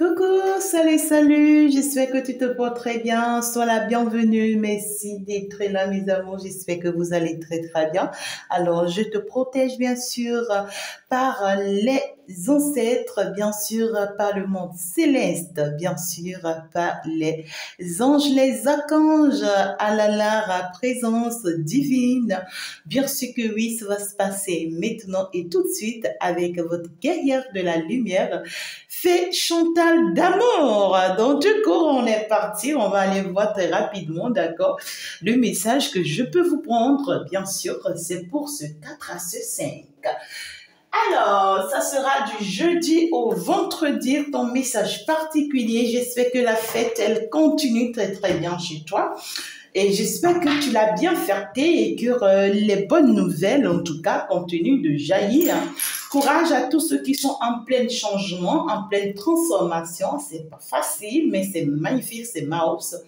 Coucou, salut, salut, j'espère que tu te portes très bien, sois la bienvenue, merci d'être là mes amours, j'espère que vous allez très très bien. Alors, je te protège bien sûr par les ancêtres, bien sûr par le monde céleste, bien sûr par les anges, les archanges, à la présence divine. Bien sûr que oui, ça va se passer maintenant et tout de suite avec votre guerrière de la lumière, Fée Chantal d'amour. Donc, du coup, on est parti. On va aller voir très rapidement, d'accord? Le message que je peux vous prendre, bien sûr, c'est pour ce 4 à ce 5. Alors, ça sera du jeudi au vendredi, ton message particulier. J'espère que la fête, elle continue très, très bien chez toi. Et j'espère que tu l'as bien fêté et que les bonnes nouvelles, en tout cas, continuent de jaillir. Courage à tous ceux qui sont en plein changement, en pleine transformation. C'est pas facile, mais c'est magnifique, c'est mouse.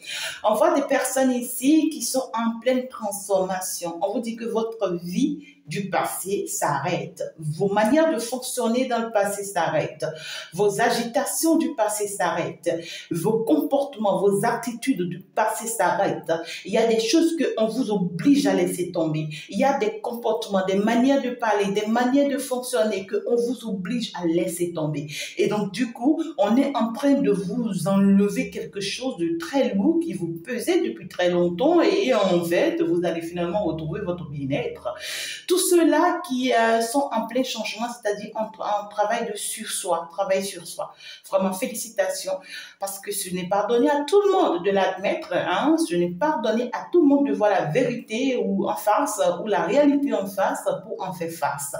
On voit des personnes ici qui sont en pleine transformation. On vous dit que votre vie du passé s'arrête. Vos manières de fonctionner dans le passé s'arrêtent. Vos agitations du passé s'arrêtent. Vos comportements, vos attitudes du passé s'arrêtent. Il y a des choses qu'on vous oblige à laisser tomber. Il y a des comportements, des manières de parler, des manières de fonctionner qu'on vous oblige à laisser tomber. Et donc, du coup, on est en train de vous enlever quelque chose de très lourd qui vous pesait depuis très longtemps et en fait, vous allez finalement retrouver votre bien-être. Tous ceux-là qui sont en plein changement, c'est-à-dire en travail de sur soi, travail sur soi. Vraiment, félicitations, parce que ce n'est pas donné à tout le monde de l'admettre, hein? Ce n'est pas donné à tout le monde de voir la vérité ou en face, ou la réalité en face pour en faire face.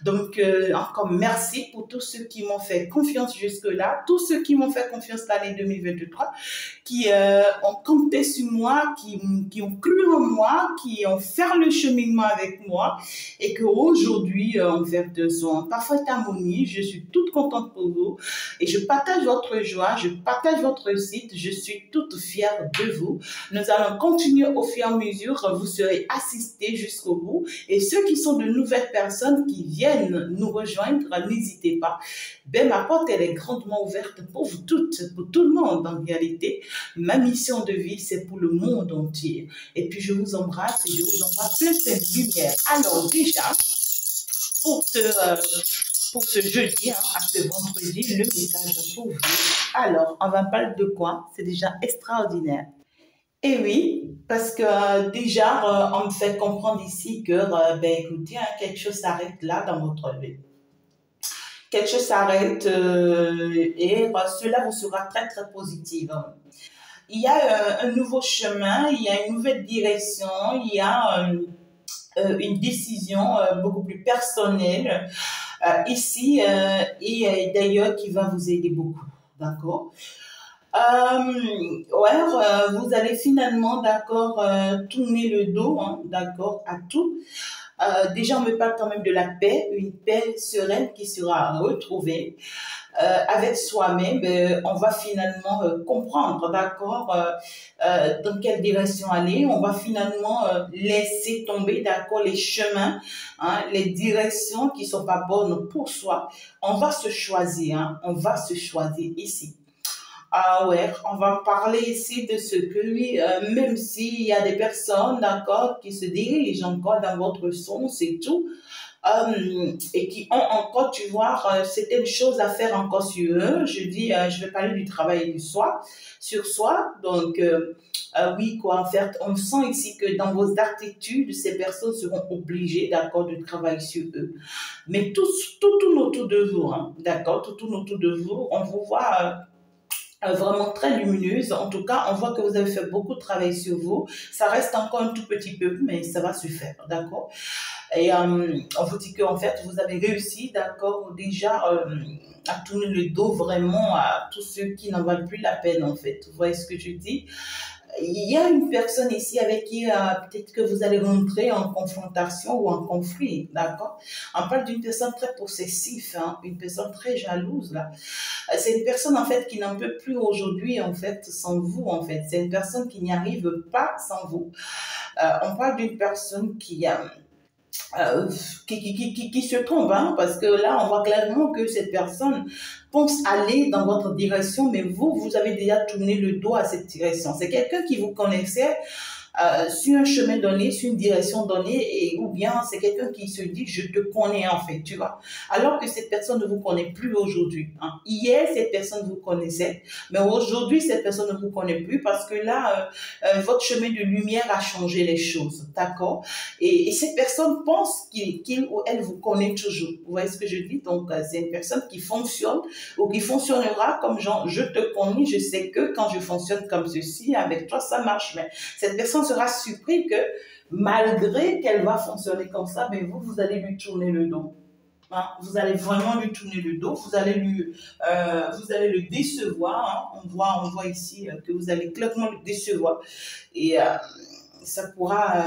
Donc, encore merci pour tous ceux qui m'ont fait confiance jusque-là, tous ceux qui m'ont fait confiance l'année 2023, qui ont compté sur moi, qui ont cru en moi, qui ont fait le cheminement avec moi et qu'aujourd'hui, en fait, sont en parfaite harmonie. Je suis toute contente pour vous et je partage votre joie, je partage votre réussite, je suis toute fière de vous. Nous allons continuer au fur et à mesure, vous serez assistés jusqu'au bout et ceux qui sont de nouvelles personnes qui viennent nous rejoindre, n'hésitez pas. Ben, ma porte, elle est grandement ouverte pour vous toutes, pour tout le monde en réalité. Ma mission de vie, c'est pour le monde entier. Et puis, je vous embrasse et je vous envoie plein de lumière. Alors, déjà, pour ce jeudi, hein, à ce vendredi, le message pour vous. Alors, on va parler de quoi? C'est déjà extraordinaire. Et oui, parce que déjà, on me fait comprendre ici que, ben écoutez, hein, quelque chose s'arrête là dans votre vie. Quelque chose s'arrête et cela vous sera très, très positif. Il y a un nouveau chemin, il y a une nouvelle direction, il y a une décision beaucoup plus personnelle ici et d'ailleurs qui va vous aider beaucoup. D'accord? Vous allez finalement, d'accord, tourner le dos, hein, d'accord, à tout. Déjà, on me parle quand même de la paix, une paix sereine qui sera retrouvée avec soi-même. On va finalement comprendre, d'accord, dans quelle direction aller. On va finalement laisser tomber, d'accord, les chemins, hein, les directions qui sont pas bonnes pour soi. On va se choisir, hein, on va se choisir ici. Ah ouais, on va parler ici de ce que oui, même s'il y a des personnes, d'accord, qui se dirigent encore dans votre sens et tout, et qui ont encore, tu vois, certaines choses à faire encore sur eux. Je dis, je vais parler du travail du soi, sur soi. Donc, oui, quoi, en fait, on sent ici que dans vos attitudes, ces personnes seront obligées, d'accord, de travailler sur eux. Mais tout tourne autour de vous, hein, d'accord, tout tourne autour de vous. On vous voit vraiment très lumineuse. En tout cas, on voit que vous avez fait beaucoup de travail sur vous. Ça reste encore un tout petit peu, mais ça va se faire, d'accord? Et on vous dit qu'en fait, vous avez réussi, d'accord, déjà à tourner le dos vraiment à tous ceux qui n'en valent plus la peine, en fait. Vous voyez ce que je dis? Il y a une personne ici avec qui peut-être que vous allez rentrer en confrontation ou en conflit, d'accord? On parle d'une personne très possessive, hein, une personne très jalouse, là. C'est une personne, en fait, qui n'en peut plus aujourd'hui, en fait, sans vous, en fait. C'est une personne qui n'y arrive pas sans vous. On parle d'une personne qui euh, qui se trompe, hein, parce que là, on voit clairement que cette personne pense aller dans votre direction, mais vous avez déjà tourné le dos à cette direction. C'est quelqu'un qui vous connaissait sur un chemin donné, sur une direction donnée, et, ou bien c'est quelqu'un qui se dit je te connais en fait, tu vois. Alors que cette personne ne vous connaît plus aujourd'hui. Hein. Hier, cette personne vous connaissait, mais aujourd'hui, cette personne ne vous connaît plus parce que là, votre chemin de lumière a changé les choses, d'accord. Et cette personne pense qu'il ou elle vous connaît toujours. Vous voyez ce que je dis? Donc, c'est une personne qui fonctionne ou qui fonctionnera comme genre, je te connais, je sais que quand je fonctionne comme ceci, avec toi, ça marche. Mais cette personne sera surprise que malgré qu'elle va fonctionner comme ça, mais vous allez lui tourner le dos. Hein, vous allez vraiment lui tourner le dos, vous allez le décevoir. Hein. On voit ici que vous allez clairement le décevoir. Et ça pourra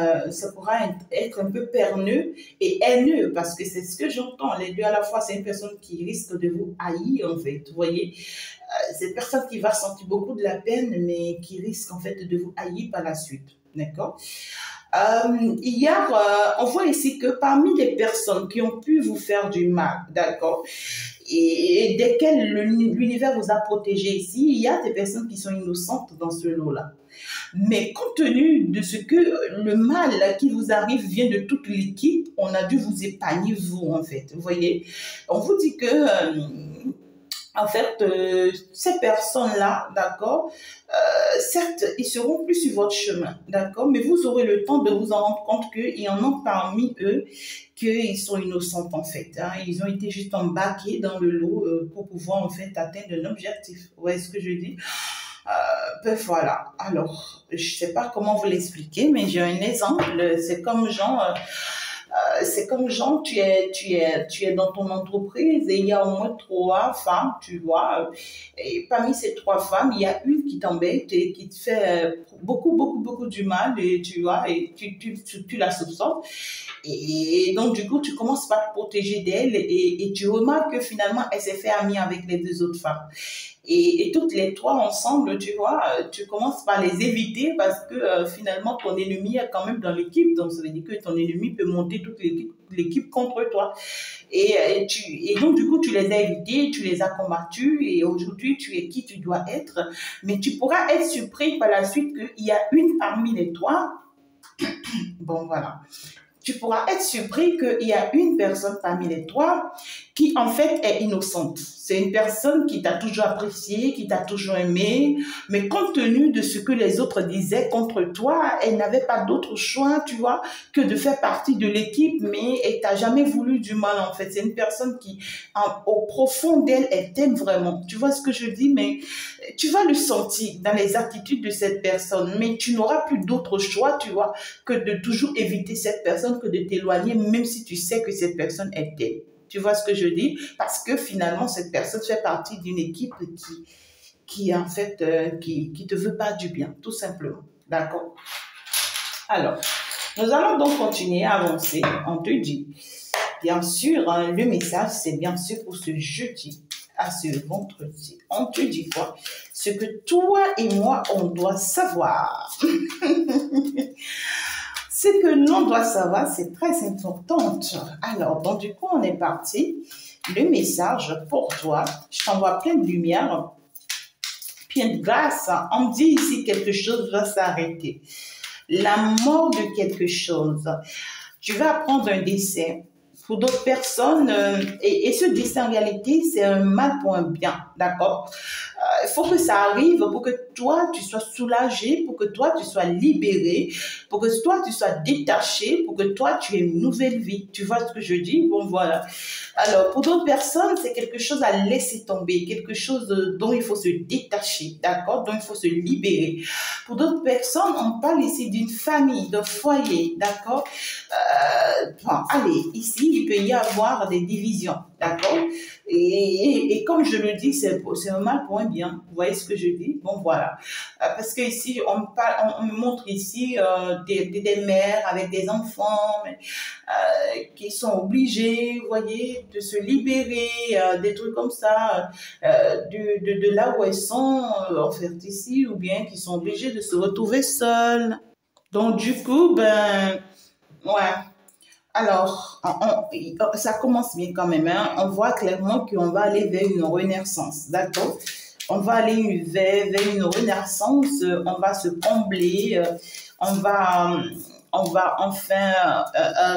être un peu perneux et haineux parce que c'est ce que j'entends. Les deux à la fois, c'est une personne qui risque de vous haïr en fait. Vous voyez, c'est une personne qui va sentir beaucoup de la peine, mais qui risque en fait de vous haïr par la suite. D'accord. Hier, on voit ici que parmi les personnes qui ont pu vous faire du mal, d'accord, et desquelles l'univers vous a protégé ici, il y a des personnes qui sont innocentes dans ce lot-là. Mais compte tenu de ce que le mal qui vous arrive vient de toute l'équipe, on a dû vous épargner, vous, en fait. Vous voyez, on vous dit que en fait, ces personnes-là, d'accord, certes, ils seront plus sur votre chemin, d'accord, mais vous aurez le temps de vous en rendre compte qu'il y en a parmi eux qu'ils sont innocents, en fait. Hein. Ils ont été juste embarqués dans le lot pour pouvoir, en fait, atteindre un objectif. Vous voyez ce que je dis? Ben voilà. Alors, je ne sais pas comment vous l'expliquer, mais j'ai un exemple. C'est comme genre, tu es dans ton entreprise et il y a au moins trois femmes, tu vois. Et parmi ces trois femmes, il y a une qui t'embête et qui te fait beaucoup du mal, et tu vois, et tu la soupçonnes. Et donc, du coup, tu commences par te protéger d'elle et tu remarques que finalement, elle s'est fait amie avec les deux autres femmes. Et toutes les trois ensemble, tu vois, tu commences par les éviter parce que finalement, ton ennemi est quand même dans l'équipe. Donc, ça veut dire que ton ennemi peut monter toute l'équipe contre toi. Et donc, du coup, tu les as évités, tu les as combattus et aujourd'hui, tu es qui tu dois être. Mais tu pourras être surpris par la suite qu'il y a une parmi les trois. Bon, voilà, tu pourras être surpris qu'il y a une personne parmi les trois qui en fait est innocente. C'est une personne qui t'a toujours apprécié, qui t'a toujours aimé, mais compte tenu de ce que les autres disaient contre toi, elle n'avait pas d'autre choix, tu vois, que de faire partie de l'équipe, mais elle t'a jamais voulu du mal en fait. C'est une personne qui, au profond d'elle, elle t'aime vraiment. Tu vois ce que je dis, mais tu vas le sentir dans les attitudes de cette personne, mais tu n'auras plus d'autre choix, tu vois, que de toujours éviter cette personne, que de t'éloigner, même si tu sais que cette personne est elle. Tu vois ce que je dis? Parce que finalement, cette personne fait partie d'une équipe qui en fait, qui te veut pas du bien, tout simplement. D'accord? Alors, nous allons donc continuer à avancer. On te dit, bien sûr, hein, le message, c'est bien sûr pour ce jeudi à ce vendredi. On te dit quoi? Ce que toi et moi, on doit savoir. Ce que l'on doit savoir, c'est très important. Alors, donc du coup, on est parti. Le message pour toi, je t'envoie plein de lumière, plein de grâce. On me dit ici quelque chose va s'arrêter. La mort de quelque chose. Tu vas apprendre un dessin. Pour d'autres personnes, et ce dessin en réalité, c'est un mal pour un bien, d'accord? Il faut que ça arrive pour que toi, tu sois soulagé, pour que toi, tu sois libéré, pour que toi, tu sois détaché, pour que toi, tu aies une nouvelle vie. Tu vois ce que je dis? Bon, voilà. Alors, pour d'autres personnes, c'est quelque chose à laisser tomber, quelque chose dont il faut se détacher, d'accord? Dont il faut se libérer. Pour d'autres personnes, on parle ici d'une famille, d'un foyer, d'accord? Bon, allez, ici, il peut y avoir des divisions, d'accord? Et comme je le dis, c'est un mal pour un bien. Vous voyez ce que je dis? Bon, voilà. Parce que ici, on me montre ici des mères avec des enfants qui sont obligés, vous voyez, de se libérer, des trucs comme ça, de là où elles sont, en fait, ici, ou bien qui sont obligés de se retrouver seules. Donc, du coup, ben, ouais. Alors, ça commence bien quand même, hein. On voit clairement qu'on va aller vers une renaissance, d'accord? On va aller vers une renaissance, on va se combler, on va, on va enfin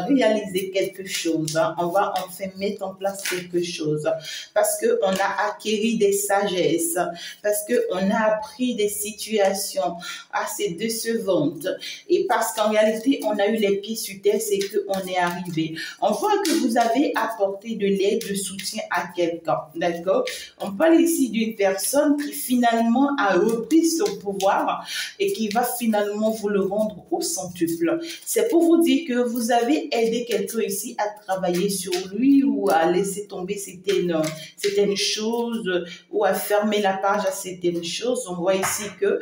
réaliser quelque chose, hein. On va enfin mettre en place quelque chose parce qu'on a acquis des sagesses, parce qu'on a appris des situations assez décevantes et parce qu'en réalité, on a eu les pieds sur terre, c'est qu'on est arrivé. On voit que vous avez apporté de l'aide, de soutien à quelqu'un, d'accord? On parle ici d'une personne qui finalement a repris son pouvoir et qui va finalement vous le rendre au centuple. C'est pour vous dire que vous avez aidé quelqu'un ici à travailler sur lui ou à laisser tomber certaines choses ou à fermer la page à certaines choses. On voit ici que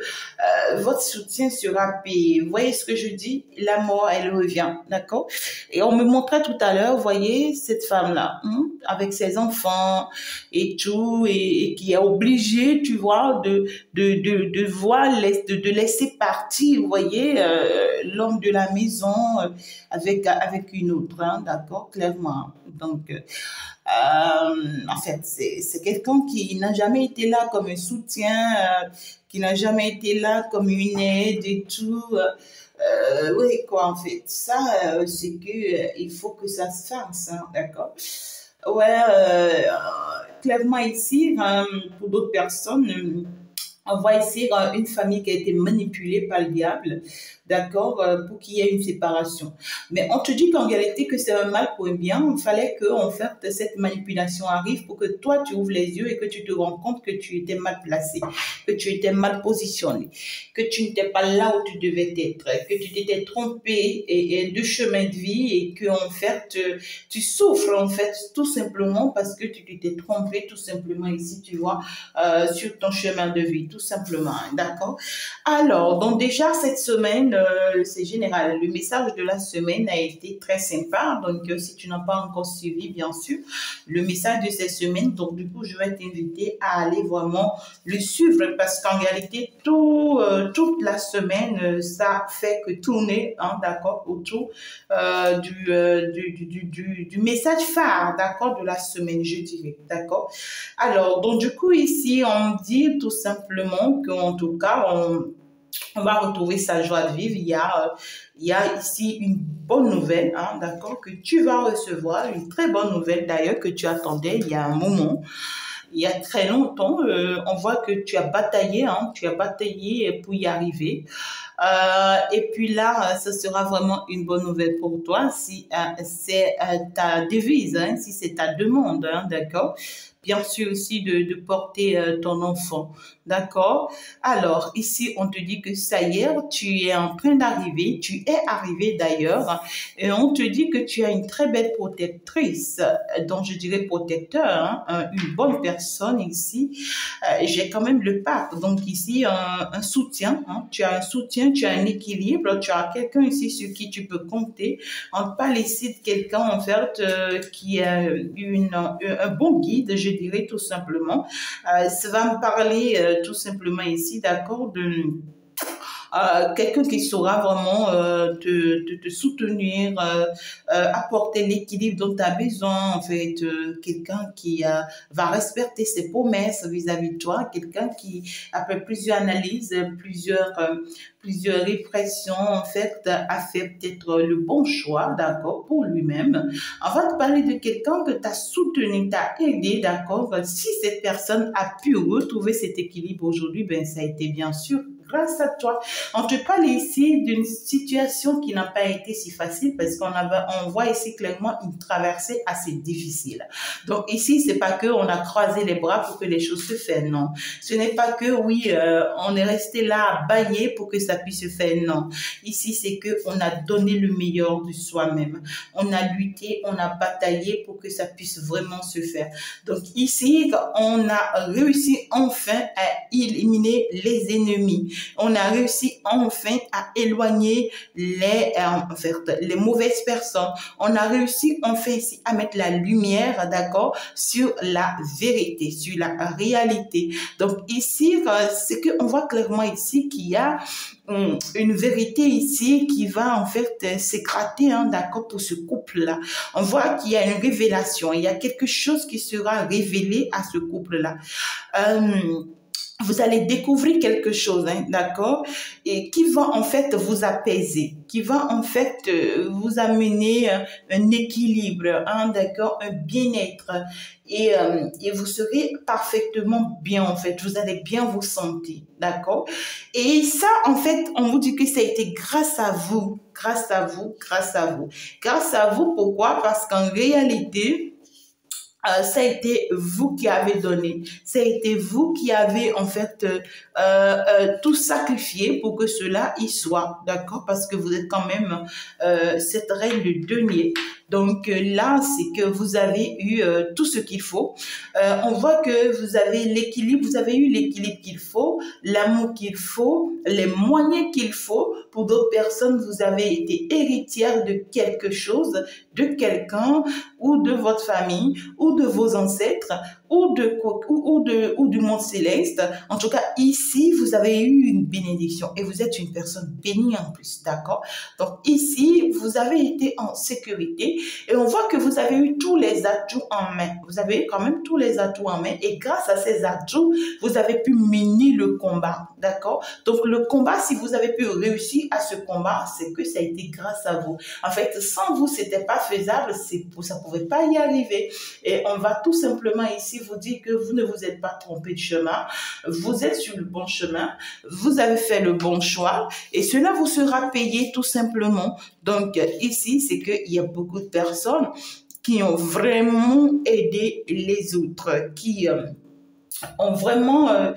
votre soutien sera payé. Vous voyez ce que je dis? La mort, elle revient, d'accord? Et on me montrait tout à l'heure, vous voyez, cette femme-là, avec ses enfants et tout, et qui est obligée, tu vois, de laisser partir, vous voyez, l'homme de la maison avec une autre, hein, d'accord, clairement. Donc, en fait, c'est quelqu'un qui n'a jamais été là comme un soutien, qui n'a jamais été là comme une aide et tout. Oui, quoi, en fait, ça, c'est que il faut que ça se fasse, hein, d'accord? Ouais, clairement ici, pour d'autres personnes, on voit ici une famille qui a été manipulée par le diable, d'accord, pour qu'il y ait une séparation. Mais on te dit qu'en réalité, que c'est un mal pour un bien. Il fallait qu'en fait, cette manipulation arrive pour que toi, tu ouvres les yeux et que tu te rends compte que tu étais mal placé, que tu étais mal positionné, que tu n'étais pas là où tu devais être, que tu t'étais trompé et de chemin de vie et que en fait, tu souffres en fait tout simplement parce que tu t'étais trompé tout simplement ici, tu vois, sur ton chemin de vie, tout simplement, d'accord? Alors, donc déjà cette semaine, c'est général. Le message de la semaine a été très sympa. Donc, si tu n'as pas encore suivi, bien sûr, le message de cette semaine, donc du coup, je vais t'inviter à aller vraiment le suivre parce qu'en réalité, toute la semaine, ça fait que tourner, hein, d'accord, autour du message phare, d'accord, de la semaine, je dirais, d'accord. Alors, donc du coup, ici, on dit tout simplement qu'en tout cas, on va retrouver sa joie de vivre. Il y a ici une bonne nouvelle, hein, d'accord, que tu vas recevoir, une très bonne nouvelle d'ailleurs que tu attendais il y a un moment. Il y a très longtemps, on voit que tu as bataillé pour y arriver. Et puis là, ce sera vraiment une bonne nouvelle pour toi si c'est ta devise, hein, si c'est ta demande, hein, d'accord? Bien sûr aussi de porter ton enfant, d'accord? Alors, ici, on te dit que ça y est, tu es en train d'arriver, tu es arrivé d'ailleurs, et on te dit que tu as une très belle protectrice, donc je dirais protecteur, hein, une bonne personne ici. J'ai quand même le pape, donc ici, un soutien, hein, tu as un soutien, tu as un équilibre, tu as quelqu'un ici sur qui tu peux compter. On parle ici de quelqu'un, en fait, qui a un bon guide, je dirais tout simplement. Ça va me parler tout simplement ici, d'accord, de quelqu'un qui saura vraiment te soutenir, apporter l'équilibre dont tu as besoin, en fait, quelqu'un qui va respecter ses promesses vis-à-vis de toi, quelqu'un qui, après plusieurs analyses, plusieurs répressions, en fait, a fait peut-être le bon choix, d'accord, pour lui-même. On va te parler de quelqu'un que tu as soutenu, t'as aidé, d'accord. Si cette personne a pu retrouver cet équilibre aujourd'hui, ben ça a été bien sûr grâce à toi. On te parle ici d'une situation qui n'a pas été si facile parce on voit ici clairement une traversée assez difficile. Donc ici, c'est pas que on a croisé les bras pour que les choses se fassent, non. Ce n'est pas que, oui, on est resté là à bailler pour que ça puisse se faire, non. Ici, c'est que on a donné le meilleur de soi-même. On a lutté, on a bataillé pour que ça puisse vraiment se faire. Donc ici, on a réussi enfin à éliminer les ennemis. On a réussi enfin à éloigner en fait, les mauvaises personnes. On a réussi enfin ici à mettre la lumière, d'accord, sur la vérité, sur la réalité. Donc ici, c'est qu'on voit clairement ici qu'il y a une vérité ici qui va en fait s'écrater, hein, d'accord, pour ce couple-là. On voit qu'il y a une révélation, il y a quelque chose qui sera révélé à ce couple-là. Vous allez découvrir quelque chose, hein, d'accord, et qui va en fait vous apaiser, qui va en fait vous amener un équilibre, hein, d'accord, un bien-être, et vous serez parfaitement bien en fait, vous allez bien vous sentir, d'accord. Et ça, en fait, on vous dit que ça a été grâce à vous, grâce à vous, grâce à vous. Grâce à vous, pourquoi? Parce qu'en réalité, ça a été vous qui avez donné, ça a été vous qui avez en fait tout sacrifié pour que cela y soit, d'accord, parce que vous êtes quand même cette reine de denier. Donc là, c'est que vous avez eu tout ce qu'il faut. On voit que vous avez l'équilibre, vous avez eu l'équilibre qu'il faut, l'amour qu'il faut, les moyens qu'il faut. Pour d'autres personnes, vous avez été héritière de quelque chose, de quelqu'un, ou de votre famille, ou de vos ancêtres, ou du monde céleste. En tout cas, ici, vous avez eu une bénédiction et vous êtes une personne bénie en plus, d'accord? Donc ici, vous avez été en sécurité et on voit que vous avez eu tous les atouts en main. Vous avez quand même tous les atouts en main et grâce à ces atouts, vous avez pu mener le combat, d'accord? Donc le combat, si vous avez pu réussir à ce combat, c'est que ça a été grâce à vous. En fait, sans vous, c'était pas faisable, ça pouvait pas y arriver. Et on va tout simplement ici vous dire que vous ne vous êtes pas trompé de chemin, vous êtes sur le bon chemin, vous avez fait le bon choix et cela vous sera payé tout simplement. Donc ici, c'est qu'il y a beaucoup de personnes qui ont vraiment aidé les autres, qui ont vraiment,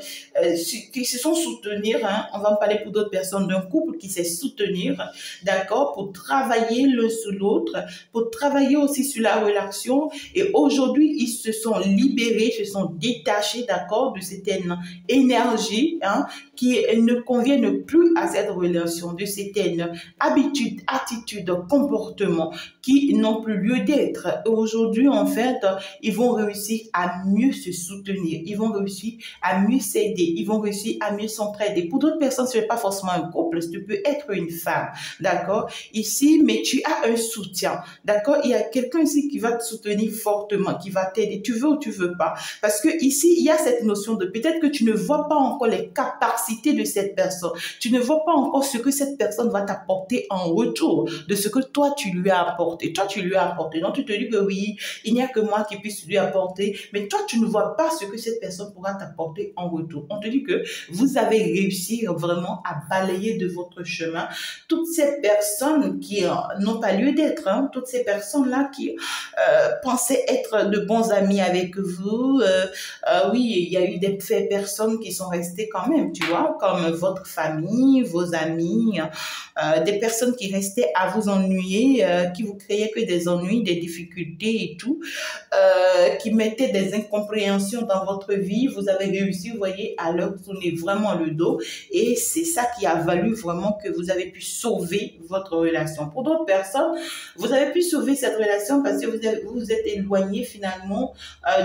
qui se sont soutenir, hein. On va en parler pour d'autres personnes d'un couple qui sait soutenir, d'accord, pour travailler l'un sur l'autre, pour travailler aussi sur la relation. Et aujourd'hui, ils se sont libérés, se sont détachés, d'accord, de certaines énergies, hein, qui ne conviennent plus à cette relation, de certaines habitudes, attitudes, comportements qui n'ont plus lieu d'être. Aujourd'hui, en fait, ils vont réussir à mieux se soutenir, ils vont réussir à mieux s'aider, ils vont réussir à mieux s'entraider. Pour d'autres personnes, ce n'est pas forcément un couple, tu peux être une femme, d'accord, ici, mais tu as un soutien, d'accord, il y a quelqu'un ici qui va te soutenir fortement, qui va t'aider, tu veux ou tu veux pas, parce que ici, il y a cette notion de peut-être que tu ne vois pas encore les capacités de cette personne, tu ne vois pas encore ce que cette personne va t'apporter en retour de ce que toi, tu lui as apporté. Toi, tu lui as apporté, donc tu te dis que oui, il n'y a que moi qui puisse lui apporter, mais toi, tu ne vois pas ce que cette personne pourra t'apporter en retour. On te dit que vous avez réussi vraiment à balayer de votre chemin toutes ces personnes qui n'ont pas lieu d'être, hein, toutes ces personnes-là qui pensaient être de bons amis avec vous. Oui, il y a eu des personnes qui sont restées quand même, tu vois, comme votre famille, vos amis, des personnes qui restaient à vous ennuyer, qui vous créaient que des ennuis, des difficultés et tout, qui mettaient des incompréhensions dans votre vie. Vous avez réussi, vous voyez, à leur tourner vraiment le dos et c'est ça qui a valu vraiment que vous avez pu sauver votre relation. Pour d'autres personnes, vous avez pu sauver cette relation parce que vous vous êtes éloigné finalement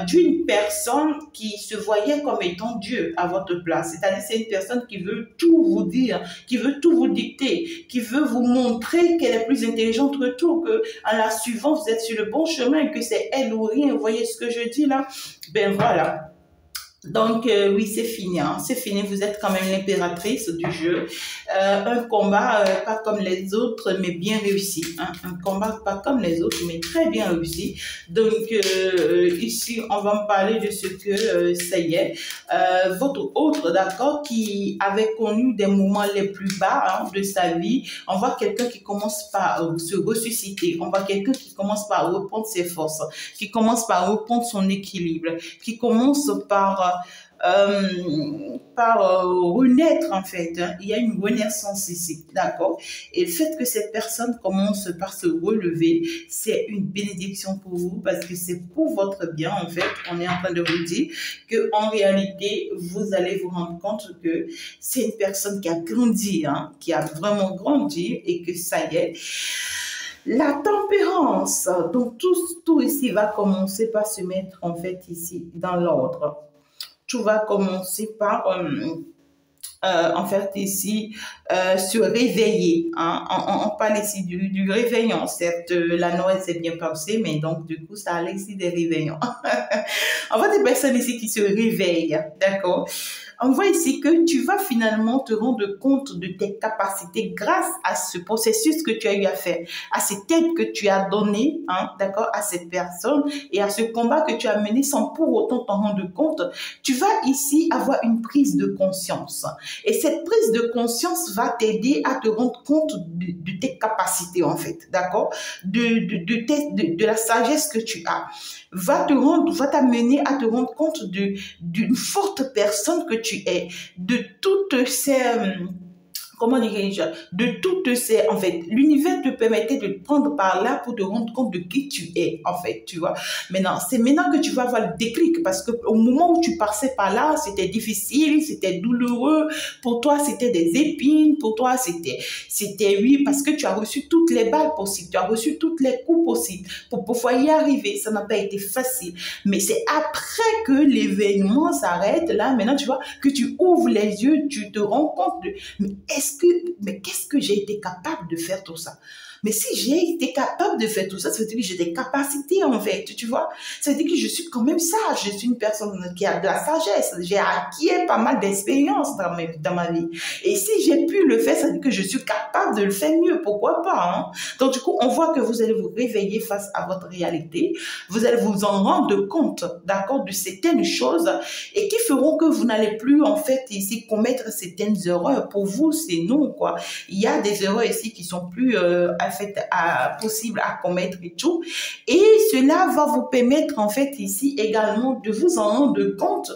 d'une personne qui se voyait comme étant Dieu à votre place. C'est-à-dire c'est une personne qui veut tout vous dire, qui veut tout vous dicter, qui veut vous montrer qu'elle est plus intelligente que tout, que en la suivant, vous êtes sur le bon chemin et que c'est elle ou rien. Vous voyez ce que je dis là? Ben voilà. Donc, oui, c'est fini, hein. C'est fini, vous êtes quand même l'impératrice du jeu. Un combat pas comme les autres, mais bien réussi. Hein. Un combat pas comme les autres, mais très bien réussi. Donc, ici, on va me parler de ce que, ça y est, votre autre, d'accord, qui avait connu des moments les plus bas, hein, de sa vie. On voit quelqu'un qui commence par se ressusciter. On voit quelqu'un qui commence par reprendre ses forces, qui commence par reprendre son équilibre, qui commence par renaître en fait. Hein. Il y a une renaissance ici, d'accord? Et le fait que cette personne commence par se relever, c'est une bénédiction pour vous parce que c'est pour votre bien en fait. On est en train de vous dire que en réalité, vous allez vous rendre compte que c'est une personne qui a grandi, hein, qui a vraiment grandi et que ça y est. La tempérance, donc tout ici va commencer par se mettre en fait ici dans l'ordre. Tout va commencer par en fait ici se réveiller. Hein. On parle ici du réveillon. Certes, la Noël s'est bien passée, mais donc du coup, ça allait ici des réveillons. On voit des personnes ici qui se réveillent, d'accord? On voit ici que tu vas finalement te rendre compte de tes capacités grâce à ce processus que tu as eu à faire, à cette aide que tu as donnée, hein, d'accord, à cette personne et à ce combat que tu as mené sans pour autant t'en rendre compte. Tu vas ici avoir une prise de conscience. Et cette prise de conscience va t'aider à te rendre compte de tes capacités, en fait, d'accord, de la sagesse que tu as. Va t'amener à te rendre compte d'une forte personne que tu es, de toutes ces comment dirais-je, de toutes ces, en fait, l'univers te permettait de te prendre par là pour te rendre compte de qui tu es, en fait, tu vois. Maintenant, c'est maintenant que tu vas avoir le déclic parce que au moment où tu passais par là, c'était difficile, c'était douloureux, pour toi, c'était des épines, pour toi, c'était, oui, parce que tu as reçu toutes les balles possibles, tu as reçu toutes les coups possibles pour pouvoir y arriver. Ça n'a pas été facile. Mais c'est après que l'événement s'arrête, là, maintenant, tu vois, que tu ouvres les yeux, tu te rends compte de, mais qu'est-ce que j'ai été capable de faire tout ça? Mais si j'ai été capable de faire tout ça, ça veut dire que j'ai des capacités en fait, tu vois. Ça veut dire que je suis quand même sage, je suis une personne qui a de la sagesse, j'ai acquis pas mal d'expérience dans ma vie. Et si j'ai pu le faire, ça veut dire que je suis capable de le faire mieux, pourquoi pas, hein? Donc du coup, on voit que vous allez vous réveiller face à votre réalité, vous allez vous en rendre compte, d'accord, de certaines choses et qui feront que vous n'allez plus en fait ici commettre certaines erreurs. Pour vous, c'est non, quoi. Il y a des erreurs ici qui sont plus en fait possible à commettre et tout, et cela va vous permettre en fait ici également de vous en rendre compte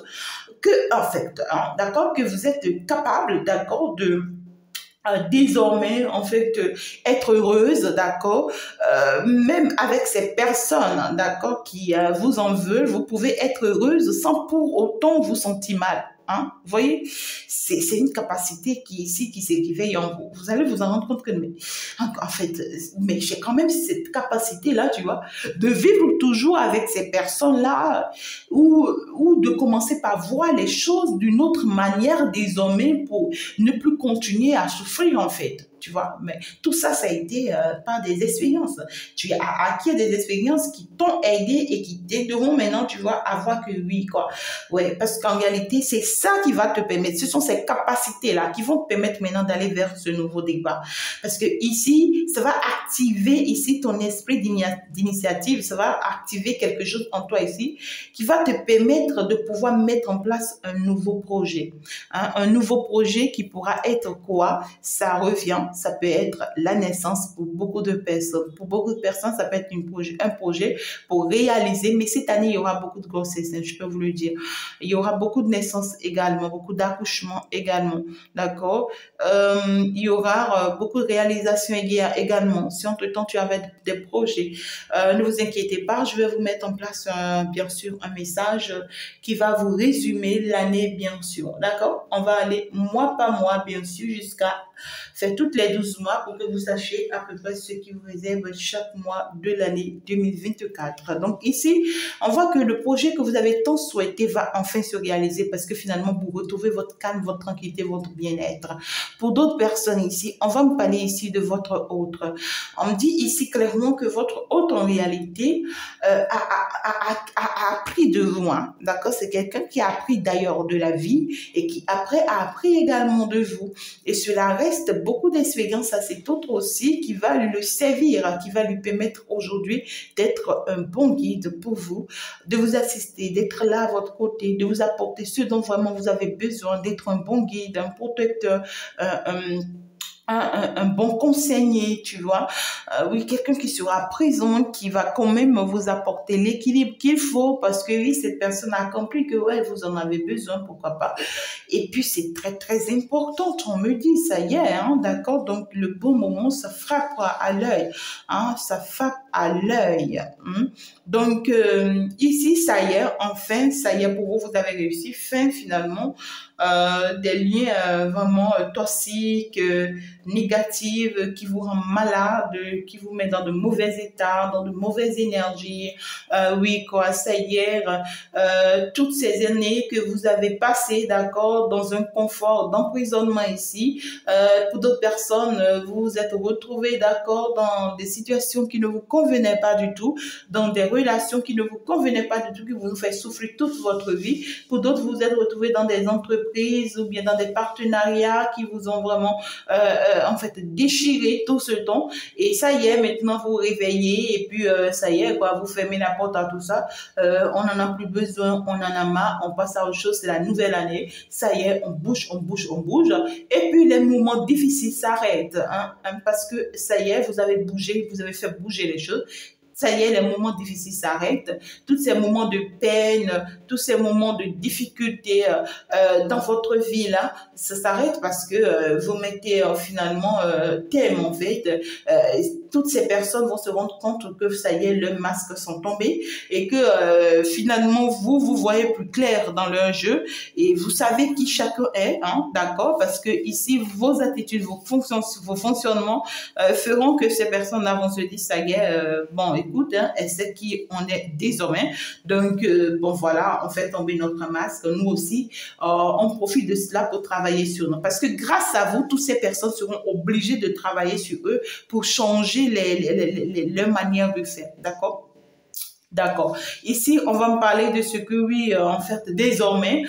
que en fait, hein, d'accord, que vous êtes capable, d'accord, de désormais en fait être heureuse, d'accord, même avec ces personnes, d'accord, qui vous en veulent, vous pouvez être heureuse sans pour autant vous sentir mal. Hein, vous voyez, c'est une capacité qui ici qui s'éveille en vous. Vous allez vous en rendre compte que mais, en fait, mais j'ai quand même cette capacité là, tu vois, de vivre toujours avec ces personnes là, ou de commencer par voir les choses d'une autre manière désormais pour ne plus continuer à souffrir en fait. Tu vois, mais tout ça, ça a été par des expériences. Tu as acquis des expériences qui t'ont aidé et qui t'aideront maintenant, tu vois, à voir que oui, quoi. Ouais, parce qu'en réalité, c'est ça qui va te permettre. Ce sont ces capacités-là qui vont te permettre maintenant d'aller vers ce nouveau débat. Parce que ici, ça va activer ici ton esprit d'initiative. Ça va activer quelque chose en toi ici qui va te permettre de pouvoir mettre en place un nouveau projet. Hein, un nouveau projet qui pourra être quoi? Ça revient. Ça peut être la naissance pour beaucoup de personnes. Pour beaucoup de personnes, ça peut être un projet pour réaliser. Mais cette année, il y aura beaucoup de grossesses, je peux vous le dire. Il y aura beaucoup de naissances également, beaucoup d'accouchements également. D'accord? Il y aura beaucoup de réalisations également. Si entre-temps, tu avais des projets, ne vous inquiétez pas. Je vais vous mettre en place, bien sûr, un message qui va vous résumer l'année, bien sûr. D'accord? On va aller mois par mois, bien sûr, jusqu'à faire toutes les 12 mois pour que vous sachiez à peu près ce qui vous réserve chaque mois de l'année 2024. Donc ici, on voit que le projet que vous avez tant souhaité va enfin se réaliser parce que finalement, vous retrouvez votre calme, votre tranquillité, votre bien-être. Pour d'autres personnes ici, on va me parler ici de votre autre. On me dit ici clairement que votre autre en réalité a appris de vous. Hein. D'accord? C'est quelqu'un qui a appris d'ailleurs de la vie et qui après a appris également de vous. Et cela reste beaucoup d'expérience à cet autre aussi qui va le servir, qui va lui permettre aujourd'hui d'être un bon guide pour vous, de vous assister, d'être là à votre côté, de vous apporter ce dont vraiment vous avez besoin, d'être un bon guide, un protecteur, un bon conseiller, tu vois. Oui, quelqu'un qui sera présent, qui va quand même vous apporter l'équilibre qu'il faut parce que oui, cette personne a compris que ouais, vous en avez besoin, pourquoi pas. Et puis, c'est très, très important. On me dit, ça y est, hein, d'accord? Donc, le bon moment, ça frappe à l'œil. Hein, ça frappe à l'œil. Hein. Donc, ici, ça y est, enfin, ça y est, pour vous, vous avez réussi. Fin, finalement, des liens vraiment toxiques, négatifs, qui vous rend malade, qui vous met dans de mauvais états, dans de mauvaises énergies. Oui, quoi, ça y est, toutes ces années que vous avez passées, d'accord, dans un confort d'emprisonnement ici. Pour d'autres personnes, vous vous êtes retrouvés, d'accord, dans des situations qui ne vous convenaient pas du tout, dans des relations qui ne vous convenaient pas du tout, qui vous fait souffrir toute votre vie. Pour d'autres, vous vous êtes retrouvés dans des entreprises ou bien dans des partenariats qui vous ont vraiment, en fait, déchiré tout ce temps. Et ça y est, maintenant, vous vous réveillez et puis, ça y est, quoi, vous fermez la porte à tout ça. On n'en a plus besoin, on en a marre, on passe à autre chose, c'est la nouvelle année. Ça y est, on bouge, on bouge, on bouge. Et puis, les moments difficiles s'arrêtent, hein, parce que ça y est, vous avez bougé, vous avez fait bouger les choses. Ça y est, les moments difficiles s'arrêtent. Tous ces moments de peine, tous ces moments de difficulté dans votre vie, là, ça s'arrête parce que vous mettez finalement thème, en fait. Toutes ces personnes vont se rendre compte que ça y est, leurs masques sont tombés et que finalement, vous voyez plus clair dans leur jeu et vous savez qui chacun est, hein, d'accord? Parce que ici, vos attitudes, vos fonctionnements feront que ces personnes-là vont se dire, ça y est, bon, écoute, hein, elle sait qui on est désormais. Donc, bon, voilà, on fait tomber notre masque. Nous aussi, on profite de cela pour travailler sur nous. Parce que grâce à vous, toutes ces personnes seront obligées de travailler sur eux pour changer leur manière de faire. D'accord? D'accord. Ici, on va me parler de ce que, oui, en fait, désormais,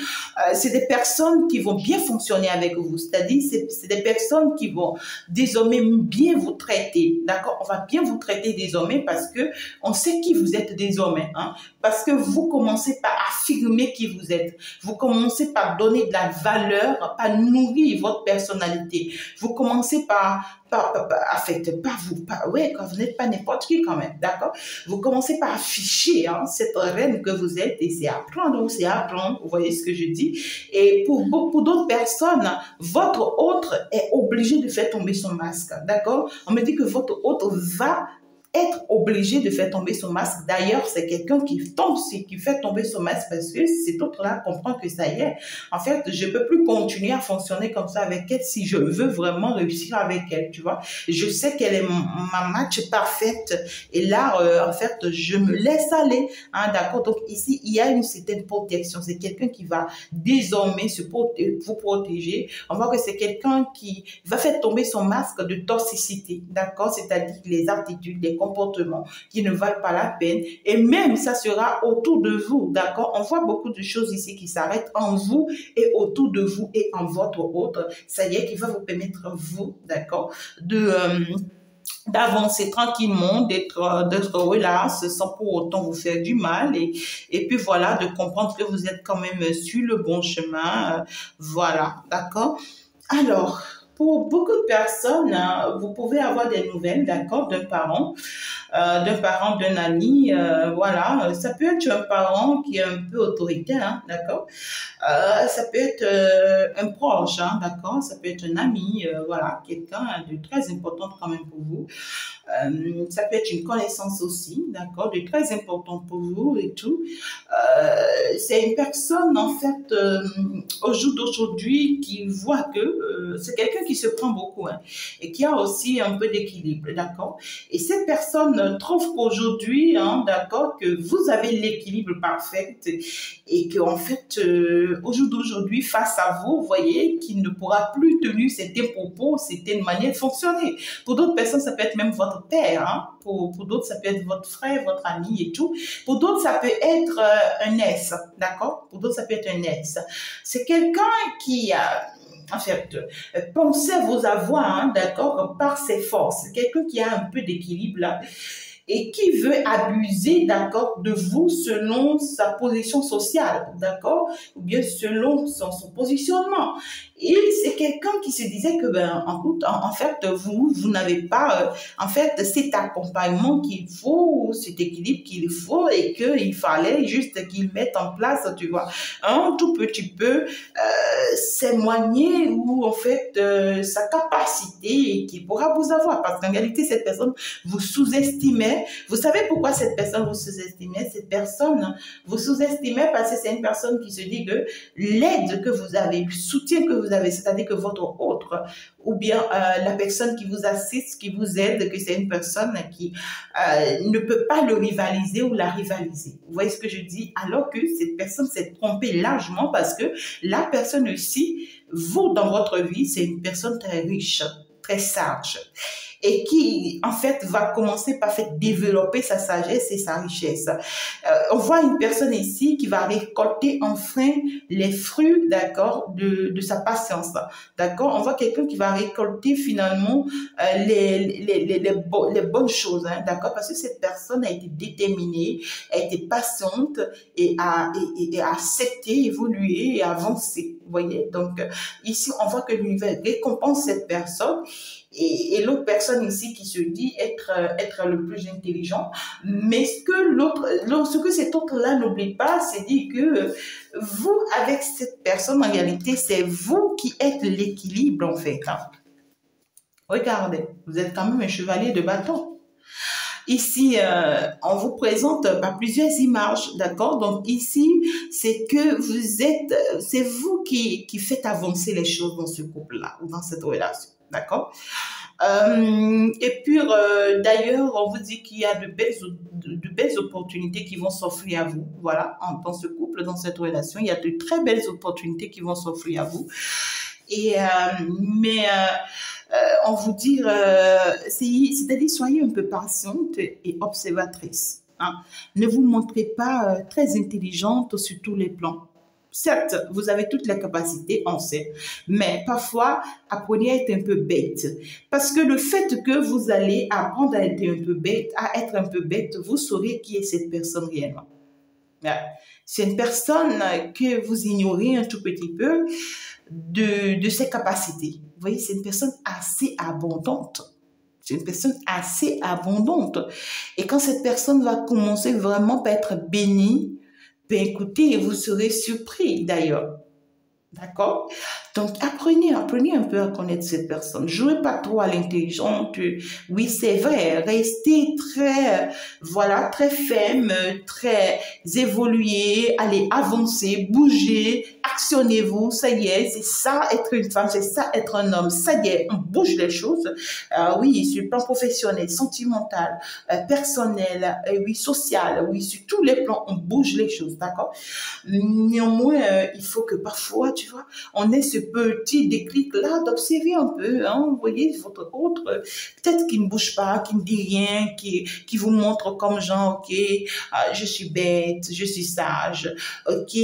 c'est des personnes qui vont bien fonctionner avec vous. C'est-à-dire, c'est des personnes qui vont désormais bien vous traiter. D'accord? On va bien vous traiter désormais parce que on sait qui vous êtes désormais. Hein? Parce que vous commencez par affirmer qui vous êtes. Vous commencez par donner de la valeur, par nourrir votre personnalité. Vous commencez pas vous, ouais, quand vous n'êtes pas n'importe qui quand même, d'accord? Vous commencez par afficher hein, cette reine que vous êtes et c'est apprendre, vous voyez ce que je dis? Et pour beaucoup d'autres personnes, votre autre est obligé de faire tomber son masque, d'accord? On me dit que votre autre va être obligé de faire tomber son masque. D'ailleurs, c'est quelqu'un qui fait tomber son masque parce que cet autre-là comprend que ça y est. En fait, je peux plus continuer à fonctionner comme ça avec elle si je veux vraiment réussir avec elle, tu vois. Je sais qu'elle est ma match parfaite et là, en fait, je me laisse aller, hein, d'accord. Donc ici, il y a une certaine protection. C'est quelqu'un qui va désormais vous protéger. On voit que c'est quelqu'un qui va faire tomber son masque de toxicité, d'accord. C'est-à-dire les attitudes, les comportements qui ne valent pas la peine et même ça sera autour de vous, d'accord. On voit beaucoup de choses ici qui s'arrêtent en vous et autour de vous et en votre autre. Ça y est, qui va vous permettre, vous, d'accord, d'avancer tranquillement, d'être relax sans pour autant vous faire du mal et puis voilà, de comprendre que vous êtes quand même sur le bon chemin. Voilà, d'accord. Alors, pour beaucoup de personnes, vous pouvez avoir des nouvelles, d'accord, d'un parent, d'un ami, voilà. Ça peut être un parent qui est un peu autoritaire, hein, d'accord. Ça peut être un proche, hein, d'accord. Ça peut être un ami, voilà, quelqu'un de très important quand même pour vous. Ça peut être une connaissance aussi, d'accord, de très important pour vous et tout. C'est une personne, en fait, au jour d'aujourd'hui, qui voit que c'est quelqu'un qui se prend beaucoup hein, et qui a aussi un peu d'équilibre, d'accord. Et cette personne trouve qu'aujourd'hui, hein, d'accord, que vous avez l'équilibre parfait et que en fait, au jour d'aujourd'hui, face à vous, vous voyez qu'il ne pourra plus tenir certains propos, certaines manières de fonctionner. Pour d'autres personnes, ça peut être même votre père, hein. Pour d'autres, ça peut être votre frère, votre ami et tout. Pour d'autres, ça peut être un ex, d'accord? Pour d'autres, ça peut être un ex. C'est quelqu'un qui a en fait, pensez vous avoir, hein, d'accord, par ses forces. C'est quelqu'un qui a un peu d'équilibre là et qui veut abuser, d'accord, de vous selon sa position sociale, d'accord, ou bien selon son positionnement. Et c'est quelqu'un qui se disait que, ben, en fait, vous n'avez pas, en fait, cet accompagnement qu'il faut, cet équilibre qu'il faut et qu'il fallait juste qu'il mette en place, tu vois, un tout petit peu s'éloigner ou, en fait, sa capacité qu'il pourra vous avoir. Parce qu'en réalité, cette personne vous sous-estimait. Vous savez pourquoi cette personne vous sous-estimait? Cette personne vous sous-estimait parce que c'est une personne qui se dit que l'aide que vous avez, le soutien que vous avez, c'est-à-dire que votre autre, ou bien la personne qui vous assiste, qui vous aide, que c'est une personne qui ne peut pas le rivaliser ou la rivaliser. Vous voyez ce que je dis? Alors que cette personne s'est trompée largement parce que la personne aussi, vous, dans votre vie, c'est une personne très riche, très sage et qui, en fait, va commencer par faire développer sa sagesse et sa richesse. On voit une personne ici qui va récolter enfin les fruits, d'accord, de sa patience, d'accord. On voit quelqu'un qui va récolter finalement les bonnes choses, hein, d'accord, parce que cette personne a été déterminée, a été patiente et a accepté, évolué et avancé. Vous voyez, donc ici, on voit que l'univers récompense cette personne et l'autre personne ici qui se dit être le plus intelligent. Mais ce que cet autre-là n'oublie pas, c'est dire que vous, avec cette personne, en réalité, c'est vous qui êtes l'équilibre, en fait. Hein. Regardez, vous êtes quand même un chevalier de bâton. Ici, on vous présente par plusieurs images, d'accord? Donc ici, c'est que c'est vous qui faites avancer les choses dans ce couple-là ou dans cette relation, d'accord? Et puis, d'ailleurs, on vous dit qu'il y a de belles opportunités qui vont s'offrir à vous. Voilà, dans ce couple, dans cette relation, il y a de très belles opportunités qui vont s'offrir à vous. Et, on vous dit, c'est-à-dire, soyez un peu patiente et observatrice. Hein. Ne vous montrez pas très intelligente sur tous les plans. Certes, vous avez toutes les capacités, on sait, mais parfois, apprenez à être un peu bête. Parce que le fait que vous allez apprendre à être un peu bête, vous saurez qui est cette personne réellement. C'est une personne que vous ignorez un tout petit peu de ses capacités. Vous voyez, c'est une personne assez abondante. C'est une personne assez abondante. Et quand cette personne va commencer vraiment par être bénie, ben écoutez, vous serez surpris d'ailleurs. D'accord? Donc, apprenez un peu à connaître cette personne. Jouez pas trop à l'intelligente. Oui, c'est vrai. Restez très ferme, très évolué. Allez, avancez, bougez, actionnez-vous. Ça y est, c'est ça être une femme, c'est ça être un homme. Ça y est, on bouge les choses. Oui, sur le plan professionnel, sentimental, personnel, oui, social, oui, sur tous les plans, on bouge les choses. D'accord? Néanmoins, il faut que parfois, tu vois, on ait ce petit déclic-là d'observer un peu, hein, vous voyez, votre autre, peut-être qu'il ne bouge pas, qui ne dit rien, qui vous montre comme genre, ok, je suis bête, je suis sage, ok,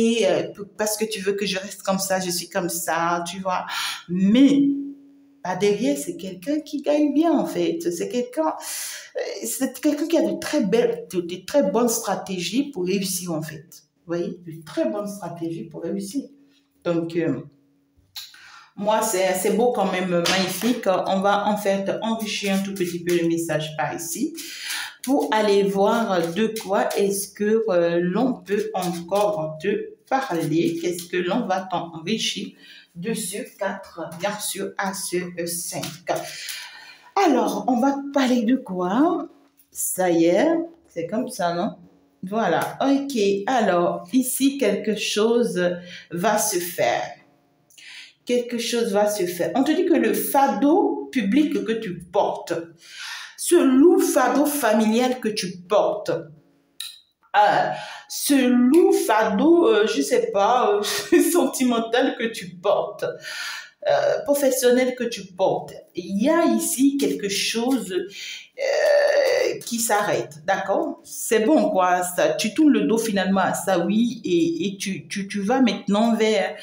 parce que tu veux que je reste comme ça, je suis comme ça, tu vois, mais derrière, c'est quelqu'un qui gagne bien, en fait. C'est quelqu'un qui a de très bonnes stratégies pour réussir, en fait. Vous voyez, de très bonnes stratégies pour réussir. Donc, moi, c'est beau quand même, magnifique. On va en fait enrichir un tout petit peu le message par ici pour aller voir de quoi est-ce que l'on peut encore te parler. Qu'est-ce que l'on va t'enrichir de ce 4, bien sûr, à ce 5. Alors, on va parler de quoi? Ça y est, c'est comme ça, non? Voilà, ok. Alors, ici, quelque chose va se faire. Quelque chose va se faire. On te dit que le fardeau public que tu portes, ce lourd fardeau familial que tu portes, ce lourd fardeau, je sais pas, sentimental que tu portes, professionnel que tu portes, il y a ici quelque chose qui s'arrête, d'accord? C'est bon, quoi. Ça, tu tournes le dos finalement à ça, oui, et tu vas maintenant vers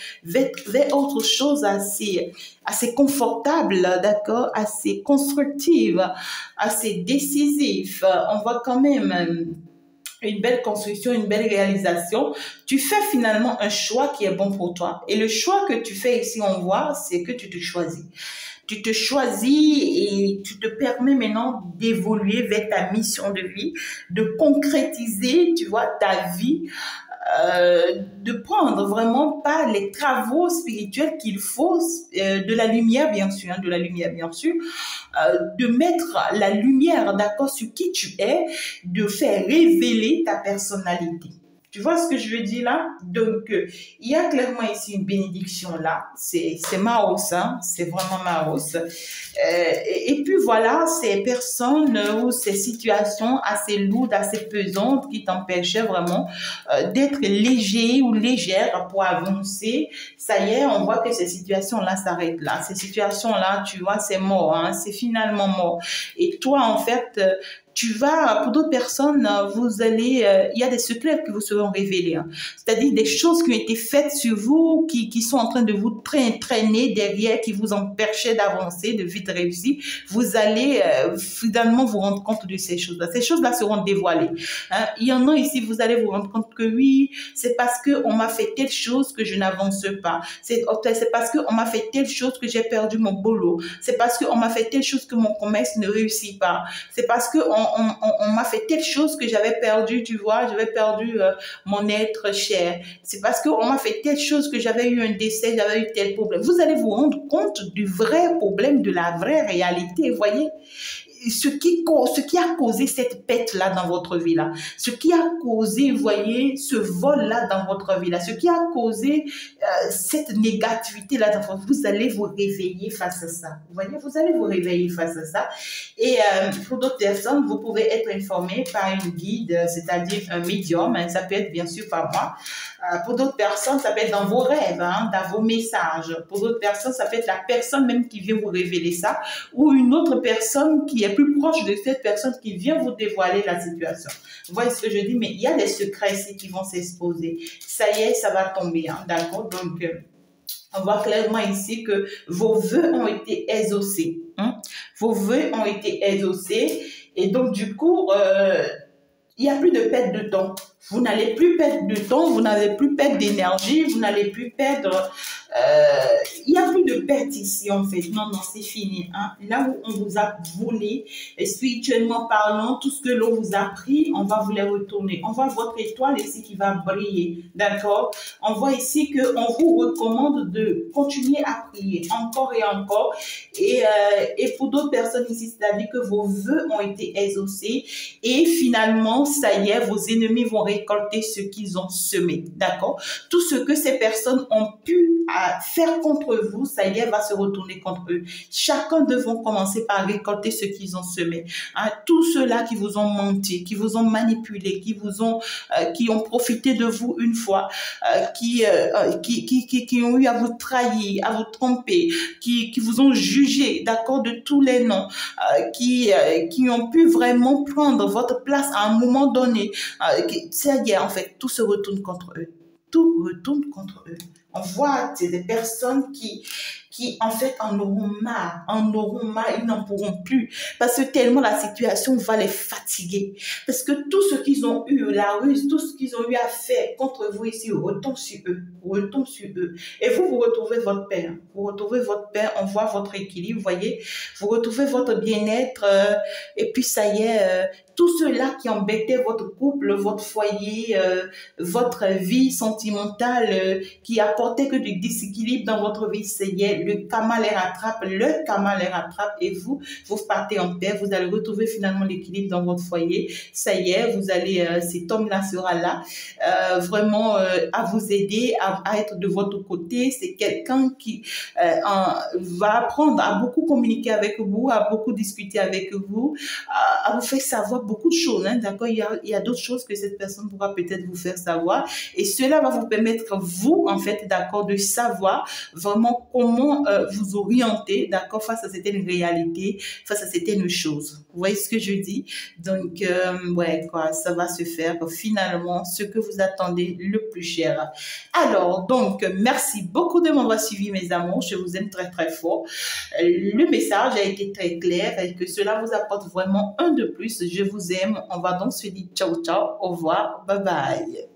autre chose assez confortable, d'accord? Assez constructive, assez décisif. On voit quand même une belle construction, une belle réalisation, tu fais finalement un choix qui est bon pour toi. Et le choix que tu fais ici, on voit, c'est que tu te choisis. Tu te choisis et tu te permets maintenant d'évoluer vers ta mission de vie, de concrétiser, tu vois, ta vie, de prendre vraiment pas les travaux spirituels qu'il faut, de la lumière bien sûr, hein, de la lumière bien sûr, de mettre la lumière d'accord sur qui tu es, de faire révéler ta personnalité. Tu vois ce que je veux dire là? Donc, il y a clairement ici une bénédiction là. C'est Maros, hein? C'est vraiment Maros. Et puis voilà, ces personnes ou ces situations assez lourdes, assez pesantes qui t'empêchaient vraiment d'être léger ou légère pour avancer. Ça y est, on voit que ces situations-là s'arrêtent là. Ces situations-là, tu vois, c'est mort, hein? C'est finalement mort. Et toi, en fait, tu vas, pour d'autres personnes, vous allez, il y a des secrets qui vous seront révélés, hein. C'est-à-dire des choses qui ont été faites sur vous, qui sont en train de vous traîner derrière, qui vous empêchaient d'avancer, de vite réussir. Vous allez finalement vous rendre compte de ces choses-là. Ces choses-là seront dévoilées, hein. Il y en a ici, vous allez vous rendre compte que oui, c'est parce qu'on m'a fait telle chose que je n'avance pas. C'est parce qu'on m'a fait telle chose que j'ai perdu mon boulot. C'est parce qu'on m'a fait telle chose que mon commerce ne réussit pas. C'est parce que on m'a fait telle chose que j'avais perdu, tu vois, j'avais perdu mon être cher. C'est parce qu'on m'a fait telle chose que j'avais eu un décès, j'avais eu tel problème. Vous allez vous rendre compte du vrai problème, de la vraie réalité, vous voyez? Ce qui a causé cette pète-là dans votre vie-là, ce qui a causé, vous voyez, ce vol-là dans votre vie-là, ce qui a causé cette négativité-là dans votre vie, vous allez vous réveiller face à ça. Vous voyez, vous allez vous réveiller face à ça. Et pour d'autres personnes, vous pouvez être informé par une guide, c'est-à-dire un médium, hein, ça peut être bien sûr par moi. Pour d'autres personnes, ça peut être dans vos rêves, hein, dans vos messages. Pour d'autres personnes, ça peut être la personne même qui vient vous révéler ça, ou une autre personne qui est plus proche de cette personne qui vient vous dévoiler la situation. Vous voyez ce que je dis? Mais il y a des secrets ici qui vont s'exposer. Ça y est, ça va tomber, hein, d'accord? Donc, on voit clairement ici que vos vœux ont été exaucés, hein? Vos vœux ont été exaucés. Et donc, du coup, il n'y a plus de perte de temps. Vous n'allez plus perdre de temps, vous n'allez plus perdre d'énergie, vous n'allez plus perdre... il n'y a plus de perte ici, en fait. Non, non, c'est fini, hein. Là où on vous a volé, spirituellement parlant, tout ce que l'on vous a pris, on va vous les retourner. On voit votre étoile ici qui va briller, d'accord? On voit ici qu'on vous recommande de continuer à prier encore et encore. Et pour d'autres personnes ici, c'est-à-dire que vos vœux ont été exaucés et finalement, ça y est, vos ennemis vont récolter ce qu'ils ont semé, d'accord? Tout ce que ces personnes ont pu faire contre vous, ça y est, va se retourner contre eux. Chacun devons commencer par récolter ce qu'ils ont semé. Hein, tous ceux-là qui vous ont menti, qui vous ont manipulé, qui ont profité de vous une fois, qui ont eu à vous trahir, à vous tromper, qui vous ont jugé, d'accord, de tous les noms, qui ont pu vraiment prendre votre place à un moment donné. Ça y est, en fait, tout se retourne contre eux. Tout retourne contre eux. On voit, c'est des personnes qui en fait en auront marre, ils n'en pourront plus parce que tellement la situation va les fatiguer. Parce que tout ce qu'ils ont eu, la ruse, tout ce qu'ils ont eu à faire contre vous ici retombe sur eux, Et vous retrouvez votre paix, on voit votre équilibre, vous voyez, vous retrouvez votre bien-être et puis ça y est, tout cela qui embêtait votre couple, votre foyer, votre vie sentimentale, qui apportait que du déséquilibre dans votre vie, ça y est, le karma les rattrape et vous partez en paix, vous allez retrouver finalement l'équilibre dans votre foyer. Ça y est, vous allez, cet homme-là sera là, vraiment à vous aider, à être de votre côté. C'est quelqu'un qui va apprendre à beaucoup communiquer avec vous, à beaucoup discuter avec vous, à vous faire savoir beaucoup de choses, hein, d'accord? Il y a d'autres choses que cette personne pourra peut-être vous faire savoir et cela va vous permettre, vous, en fait, d'accord, de savoir vraiment comment vraiment vous orienter, d'accord, face à certaines réalités, face à certaines choses. Vous voyez ce que je dis? Donc, ouais, quoi, ça va se faire finalement ce que vous attendez le plus cher. Alors, donc, merci beaucoup de m'avoir suivi, mes amours. Je vous aime très, très fort. Le message a été très clair et que cela vous apporte vraiment un de plus. Je vous aime. On va donc se dire ciao, ciao, au revoir, bye bye.